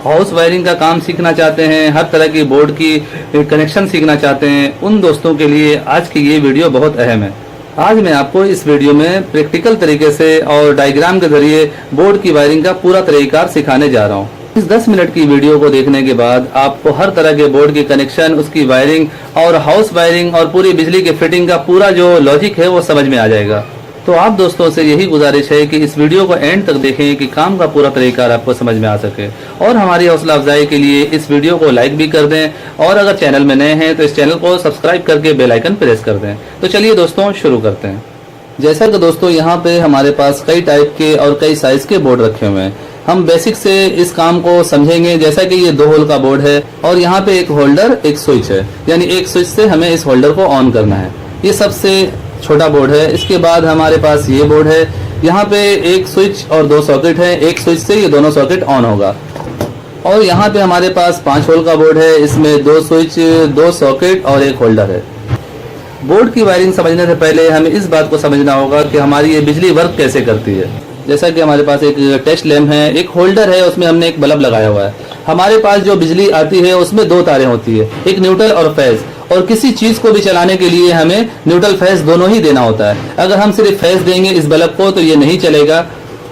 House wiring का काम सीखना चाहते हैं, हर तरह की बोर्ड की कनेक्शन सीखना चाहते हैं, उन दोस्तों के लिए आज की ये वीडियो बहुत अहम है। आज मैं आपको इस वीडियो में प्रैक्टिकल तरीके से और डायग्राम के जरिए बोर्ड की वायरिंग का पूरा तरीकाकार सिखाने जा रहा हूँ। इस 10 मिनट की वीडियो को देखने के बाद आपको हर तरह के बोर्ड की कनेक्शन, उसकी वायरिंग और हाउस वायरिंग और पूरी बिजली की फिटिंग का पूरा जो लॉजिक है वो समझ में आ जाएगा। तो आप दोस्तों से यही गुजारिश है कि इस वीडियो को एंड तक देखें कि काम का पूरा तरीका आपको समझ में आ सके। और हमारी हौसला अफजाई के लिए इस वीडियो को लाइक भी कर दें और अगर चैनल में नए हैं तो इस चैनल को सब्सक्राइब करके बेल आइकन प्रेस कर दें। तो चलिए दोस्तों शुरू करते हैं। जैसा कि दोस्तों यहाँ पे हमारे पास कई टाइप के और कई साइज के बोर्ड रखे हुए हैं। हम बेसिक से इस काम को समझेंगे। जैसा कि ये 2 होल का बोर्ड है और यहाँ पे एक होल्डर, एक स्विच है, यानी एक स्विच से हमें इस होल्डर को ऑन करना है। ये सबसे छोटा बोर्ड है। इसके बाद हमारे पास ये बोर्ड है, यहाँ पे एक स्विच और 2 सॉकेट है। एक स्विच से ये दोनों सॉकेट ऑन होगा। और यहाँ पे हमारे पास 5 होल का बोर्ड है, इसमें 2 स्विच, 2 सॉकेट और एक होल्डर है। बोर्ड की वायरिंग समझने से पहले हमें इस बात को समझना होगा कि हमारी ये बिजली वर्क कैसे करती है। जैसा कि हमारे पास एक टेस्ट लैंप है, एक होल्डर है, उसमें हमने एक बल्ब लगाया हुआ है। हमारे पास जो बिजली आती है उसमें 2 तारें होती है, एक न्यूट्रल और फेज। और किसी चीज को भी चलाने के लिए हमें न्यूट्रल फेज दोनों ही देना होता है। अगर हम सिर्फ फेज देंगे इस बल्ब को तो ये नहीं चलेगा,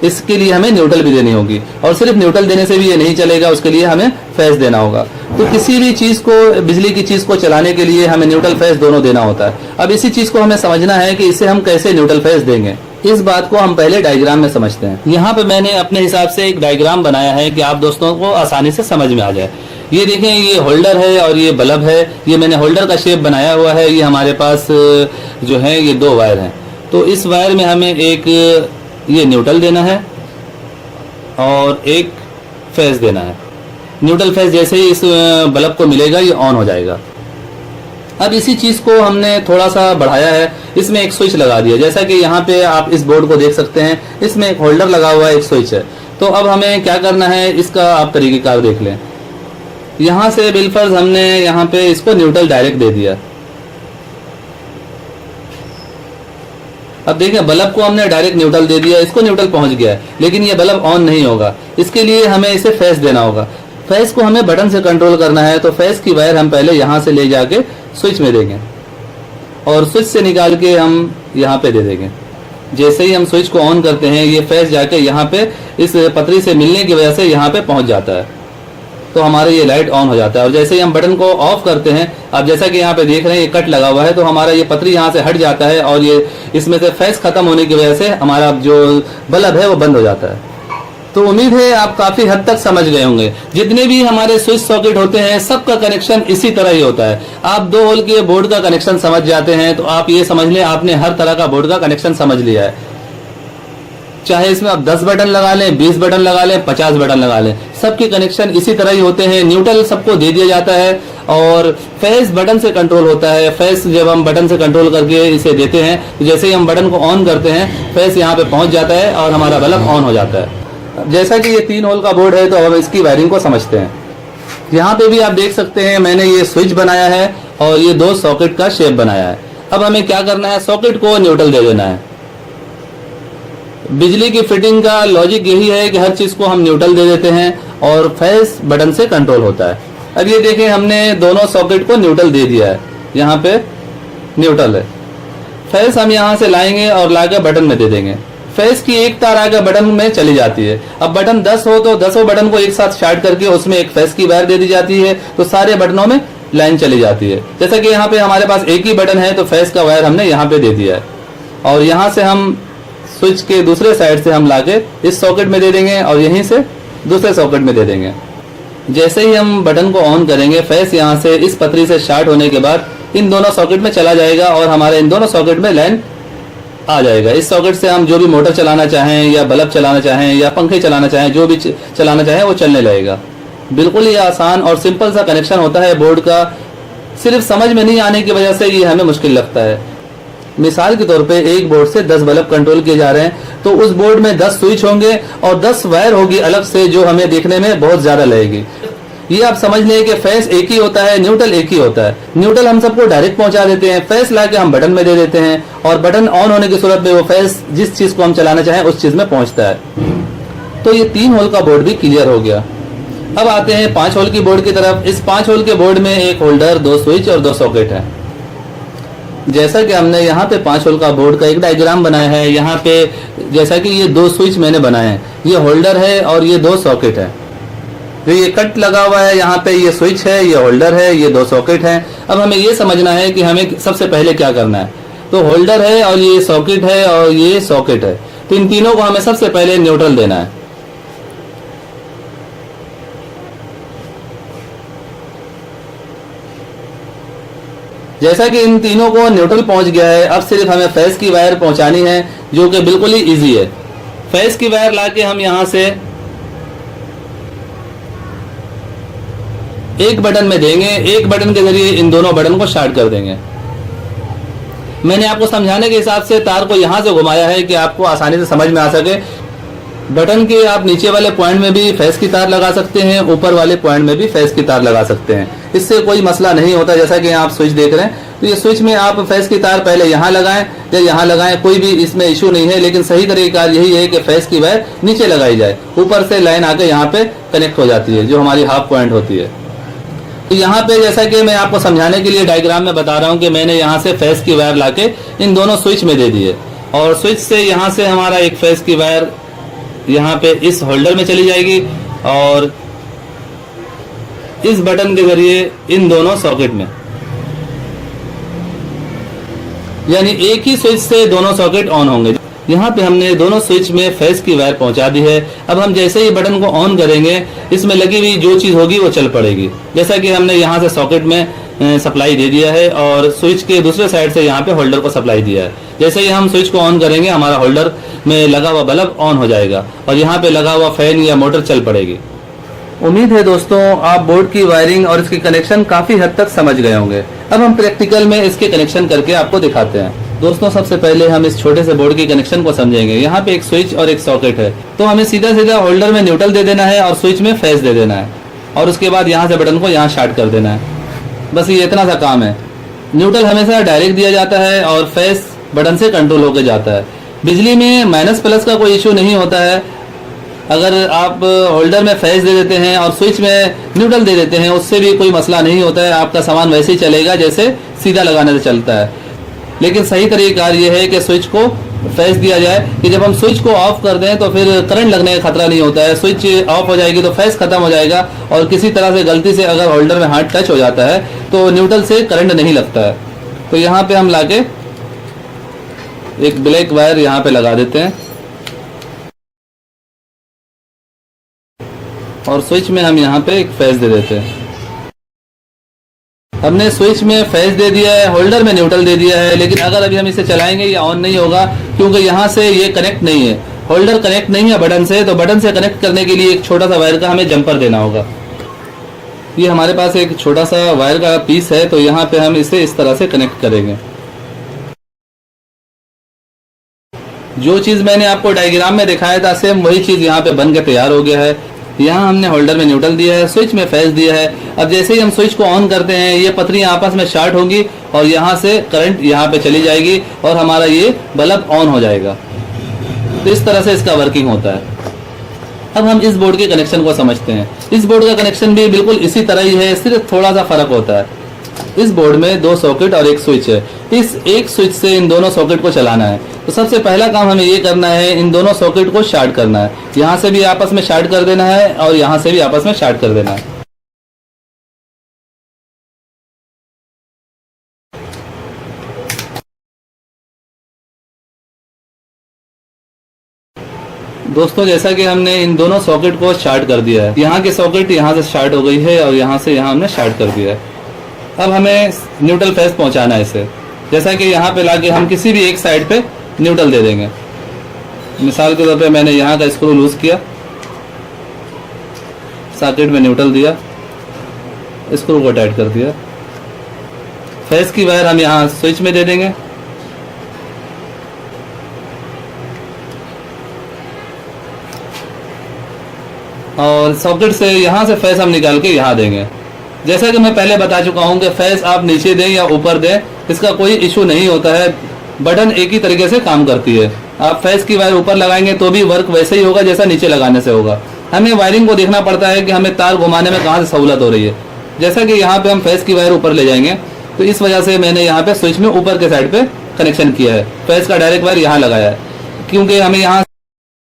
इसके लिए हमें न्यूट्रल भी देनी होगी। और सिर्फ न्यूट्रल देने से भी ये नहीं चलेगा, उसके लिए हमें फेज देना होगा। तो किसी भी चीज को, बिजली की चीज को चलाने के लिए हमें न्यूट्रल फेज दोनों देना होता है। अब इसी चीज को हमें समझना है कि इसे हम कैसे न्यूट्रल फेज देंगे। इस बात को हम पहले डायग्राम में समझते हैं। यहाँ पे मैंने अपने हिसाब से एक डायग्राम बनाया है कि आप दोस्तों को आसानी से समझ में आ जाए। ये देखें, ये होल्डर है और ये बल्ब है। ये मैंने होल्डर का शेप बनाया हुआ है। ये हमारे पास जो है ये 2 वायर हैं। तो इस वायर में हमें एक ये न्यूट्रल देना है और एक फेज देना है। न्यूट्रल फेज जैसे ही इस बल्ब को मिलेगा ये ऑन हो जाएगा। अब इसी चीज को हमने थोड़ा सा बढ़ाया है, इसमें एक स्विच लगा दिया। जैसा कि यहाँ पे आप इस बोर्ड को देख सकते हैं, इसमें एक होल्डर लगा हुआ है, एक स्विच है। तो अब हमें क्या करना है, इसका आप तरीकेकार देख लें। यहाँ से बिलफर्ज हमने यहाँ पे इसको न्यूट्रल डायरेक्ट दे दिया। अब देखें, बल्ब को हमने डायरेक्ट न्यूट्रल दे दिया, इसको न्यूट्रल पहुंच गया है, लेकिन ये बल्ब ऑन नहीं होगा। इसके लिए हमें इसे फेज देना होगा। फेज को हमें बटन से कंट्रोल करना है। तो फेज की वायर हम पहले यहाँ से ले जाके स्विच में देंगे और स्विच से निकाल के हम यहाँ पे दे देंगे। जैसे ही हम स्विच को ऑन करते हैं ये फेज जाके यहाँ पे इस पतरी से मिलने की वजह से यहाँ पे पहुंच जाता है। तो हमारे ये लाइट ऑन हो जाता है। और जैसे ही हम बटन को ऑफ करते हैं, अब जैसा कि यहाँ पे देख रहे हैं ये कट लगा हुआ है, तो हमारा ये पतरी यहाँ से हट जाता है और ये इसमें से फेज खत्म होने की वजह से हमारा जो बल्ब है वो बंद हो जाता है। तो उम्मीद है आप काफी हद तक समझ गए होंगे। जितने भी हमारे स्विच सॉकेट होते हैं सबका कनेक्शन इसी तरह ही होता है। आप 2 होल के बोर्ड का कनेक्शन समझ जाते हैं तो आप ये समझ लें आपने हर तरह का बोर्ड का कनेक्शन समझ लिया है। चाहे इसमें आप 10 बटन लगा लें, 20 बटन लगा लें, 50 बटन लगा लें, सबके कनेक्शन इसी तरह ही होते हैं। न्यूट्रल सबको दे दिया जाता है और फेज बटन से कंट्रोल होता है। फेज जब हम बटन से कंट्रोल करके इसे देते हैं तो जैसे ही हम बटन को ऑन करते हैं फेज यहाँ पे पहुंच जाता है और हमारा बल्ब ऑन हो जाता है। जैसा कि ये 3 होल का बोर्ड है तो अब हम इसकी वायरिंग को समझते हैं। यहाँ पे भी आप देख सकते हैं मैंने ये स्विच बनाया है और ये 2 सॉकेट का शेप बनाया है। अब हमें क्या करना है, सॉकेट को न्यूट्रल दे देना है। बिजली की फिटिंग का लॉजिक यही है कि हर चीज को हम न्यूट्रल दे देते हैं और फेज बटन से कंट्रोल होता है। अब ये देखें, हमने दोनों सॉकेट को न्यूट्रल दे दिया है। यहाँ पे न्यूट्रल है। फेज हम यहाँ से लाएंगे और लाकर बटन में दे देंगे। फेज की एक तार आगे बटन में चली जाती है। अब बटन 10 हो तो 10 बटन को एक साथ शार्ट करके उसमें एक फेज की वायर दे दी जाती है, तो सारे बटनों में लाइन चली जाती है। जैसा कि यहाँ पे हमारे पास एक ही बटन है तो फेज का वायर हमने यहाँ पे दे दिया है और यहाँ से हम स्विच के दूसरे साइड से हम लाके इस सॉकेट में दे देंगे और यहीं से दूसरे सॉकेट में दे देंगे। जैसे ही हम बटन को ऑन करेंगे फेज यहाँ से इस पतरी से शार्ट होने के बाद इन दोनों सॉकेट में चला जाएगा और हमारे इन दोनों सॉकेट में लाइन आ जाएगा। इस सॉकेट से हम जो भी मोटर चलाना चाहें या बल्ब चलाना चाहें या पंखे चलाना चाहें, जो भी चलाना चाहें वो चलने लगेगा। बिल्कुल ही आसान और सिंपल सा कनेक्शन होता है बोर्ड का। सिर्फ समझ में नहीं आने की वजह से ये हमें मुश्किल लगता है। मिसाल के तौर पे एक बोर्ड से 10 बल्ब कंट्रोल किए जा रहे हैं तो उस बोर्ड में 10 स्विच होंगे और 10 वायर होगी अलग से, जो हमें देखने में बहुत ज्यादा लगेगी। ये आप समझ लें कि फेस एक ही होता है, न्यूट्रल एक ही होता है। न्यूट्रल हम सबको डायरेक्ट पहुंचा देते हैं, फेस लाके हम बटन में दे देते हैं और बटन ऑन होने की सूरत में वो फेस जिस चीज को हम चलाना चाहें उस चीज में पहुंचता है। तो ये 3 होल का बोर्ड भी क्लियर हो गया। अब आते हैं 5 होल की बोर्ड की तरफ। इस 5 होल के बोर्ड में एक होल्डर, 2 स्विच और 2 सॉकेट है। जैसा कि हमने यहाँ पे 5 होल का बोर्ड का एक डायग्राम बनाया है, यहाँ पे जैसा कि ये 2 स्विच मैंने बनाए हैं, ये होल्डर है और ये 2 सॉकेट है। तो ये कट लगा हुआ है, यहाँ पे ये स्विच है, ये होल्डर है, ये 2 सॉकेट है। अब हमें ये समझना है कि हमें सबसे पहले क्या करना है। तो होल्डर है और ये सॉकेट है और ये सॉकेट है, तो इन तीनों को हमें सबसे पहले न्यूट्रल देना है। जैसा कि इन तीनों को न्यूट्रल पहुंच गया है, अब सिर्फ हमें फेस की वायर पहुंचानी है, जो कि बिल्कुल ही इजी है। फेस की वायर लाके हम यहां से एक बटन में देंगे, एक बटन के जरिए इन दोनों बटन को शार्ट कर देंगे। मैंने आपको समझाने के हिसाब से तार को यहां से घुमाया है कि आपको आसानी से समझ में आ सके। बटन के आप नीचे वाले पॉइंट में भी फेस की तार लगा सकते हैं, ऊपर वाले पॉइंट में भी फेस की तार लगा सकते हैं, इससे कोई मसला नहीं होता। जैसा कि आप स्विच देख रहे हैं, तो ये स्विच में आप फेस की तार पहले यहाँ लगाएं या यहाँ लगाएं, कोई भी इसमें इशू नहीं है। लेकिन सही तरीका यही है कि फेस की वायर नीचे लगाई जाए, ऊपर से लाइन आके यहाँ पे कनेक्ट हो जाती है, जो हमारी हाफ पॉइंट होती है। तो यहाँ पे जैसा कि मैं आपको समझाने के लिए डायग्राम में बता रहा हूँ कि मैंने यहाँ से फेस की वायर लाके इन दोनों स्विच में दे दी है, और स्विच से यहाँ से हमारा एक फेस की वायर यहाँ पे इस होल्डर में चली जाएगी और इस बटन के जरिए इन दोनों सॉकेट में, यानी एक ही स्विच से दोनों सॉकेट ऑन होंगे। यहाँ पे हमने दोनों स्विच में फेस की वायर पहुंचा दी है। अब हम जैसे ही बटन को ऑन करेंगे, इसमें लगी हुई जो चीज होगी वो चल पड़ेगी। जैसा कि हमने यहाँ से सॉकेट में सप्लाई दे दिया है और स्विच के दूसरे साइड से यहाँ पे होल्डर को सप्लाई दिया है। जैसे ही हम स्विच को ऑन करेंगे, हमारा होल्डर में लगा हुआ बल्ब ऑन हो जाएगा और यहाँ पे लगा हुआ फैन या मोटर चल पड़ेगी। उम्मीद है दोस्तों आप बोर्ड की वायरिंग और इसकी कनेक्शन काफी हद तक समझ गए होंगे। अब हम प्रैक्टिकल में इसके कनेक्शन करके आपको दिखाते हैं। दोस्तों सबसे पहले हम इस छोटे से बोर्ड के कनेक्शन को समझेंगे। यहाँ पे एक स्विच और एक सॉकेट है, तो हमें सीधा सीधा होल्डर में न्यूट्रल दे देना है और स्विच में फेस दे देना है, और उसके बाद यहाँ से बटन को यहाँ शार्ट कर देना है। बस ये इतना सा काम है। न्यूट्रल हमेशा डायरेक्ट दिया जाता है और फेस बटन से कंट्रोल होकर जाता है। बिजली में माइनस प्लस का कोई इशू नहीं होता है। अगर आप होल्डर में फेस दे देते हैं और स्विच में न्यूट्रल दे देते हैं, उससे भी कोई मसला नहीं होता है। आपका सामान वैसे ही चलेगा जैसे सीधा लगाने से चलता है। लेकिन सही तरीका ये है कि स्विच को फेस दिया जाए कि जब हम स्विच को ऑफ कर दें तो फिर करंट लगने का खतरा नहीं होता है। स्विच ऑफ हो जाएगी तो फेस खत्म हो जाएगा, और किसी तरह से गलती से अगर होल्डर में हाथ टच हो जाता है तो न्यूट्रल से करंट नहीं लगता है। तो यहाँ पे हम लाके एक ब्लैक वायर यहाँ पे लगा देते हैं और स्विच में हम यहाँ पे एक फेस दे देते हैं। हमने स्विच में फेस दे दिया है, होल्डर में न्यूट्रल दे दिया है, लेकिन अगर अभी हम इसे चलाएंगे ये ऑन नहीं होगा, क्योंकि यहाँ से ये कनेक्ट नहीं है, होल्डर कनेक्ट नहीं है बटन से। तो बटन से कनेक्ट करने के लिए एक छोटा सा वायर का हमें जंपर देना होगा। ये हमारे पास एक छोटा सा वायर का पीस है, तो यहाँ पे हम इसे इस तरह से कनेक्ट करेंगे। जो चीज मैंने आपको डायग्राम में दिखाया था, सेम वही चीज यहाँ पे बन के तैयार हो गया है। यहाँ हमने होल्डर में न्यूट्रल दिया है, स्विच में फेस दिया है। अब जैसे ही हम स्विच को ऑन करते हैं, ये पतरियां आपस में शार्ट होंगी और यहाँ से करंट यहाँ पे चली जाएगी और हमारा ये बल्ब ऑन हो जाएगा। तो इस तरह से इसका वर्किंग होता है। अब हम इस बोर्ड के कनेक्शन को समझते हैं। इस बोर्ड का कनेक्शन भी बिल्कुल इसी तरह ही है, सिर्फ थोड़ा सा फर्क होता है। इस बोर्ड में 2 सॉकेट और एक स्विच है। इस एक स्विच से इन दोनों सॉकेट को चलाना है। तो सबसे पहला काम हमें ये करना है, इन दोनों सॉकेट को शार्ट करना है। यहाँ से भी आपस में शार्ट कर देना है और यहाँ से भी आपस में शार्ट कर देना है। दोस्तों जैसा कि हमने इन दोनों सॉकेट को शार्ट कर दिया है, यहाँ की सॉकेट यहाँ से शार्ट हो गई है और यहाँ से यहाँ हमने शार्ट कर दिया है। अब हमें न्यूट्रल फेस पहुंचाना है इसे। जैसा कि यहाँ पे लाके हम किसी भी एक साइड पे न्यूट्रल दे देंगे। मिसाल के तौर पे मैंने यहाँ का स्क्रू लूज किया, सॉकेट में न्यूट्रल दिया, स्क्रू को टाइट कर दिया। फेस की वायर हम यहाँ स्विच में दे देंगे। और सॉकेट से यहाँ से फेस हम निकाल के यहाँ देंगे। जैसा कि मैं पहले बता चुका हूँ कि फेस आप नीचे दें या ऊपर दें, इसका कोई इशू नहीं होता है। बटन एक ही तरीके से काम करती है। आप फेस की वायर ऊपर लगाएंगे तो भी वर्क वैसे ही होगा जैसा नीचे लगाने से होगा। हमें वायरिंग को देखना पड़ता है कि हमें तार घुमाने में कहाँ से सहूलत हो रही है। जैसा कि यहाँ पे हम फेस की वायर ऊपर ले जाएंगे, तो इस वजह से मैंने यहाँ पे स्विच में ऊपर के साइड पे कनेक्शन किया है, फेस का डायरेक्ट वायर यहाँ लगाया है, क्योंकि हमें यहाँ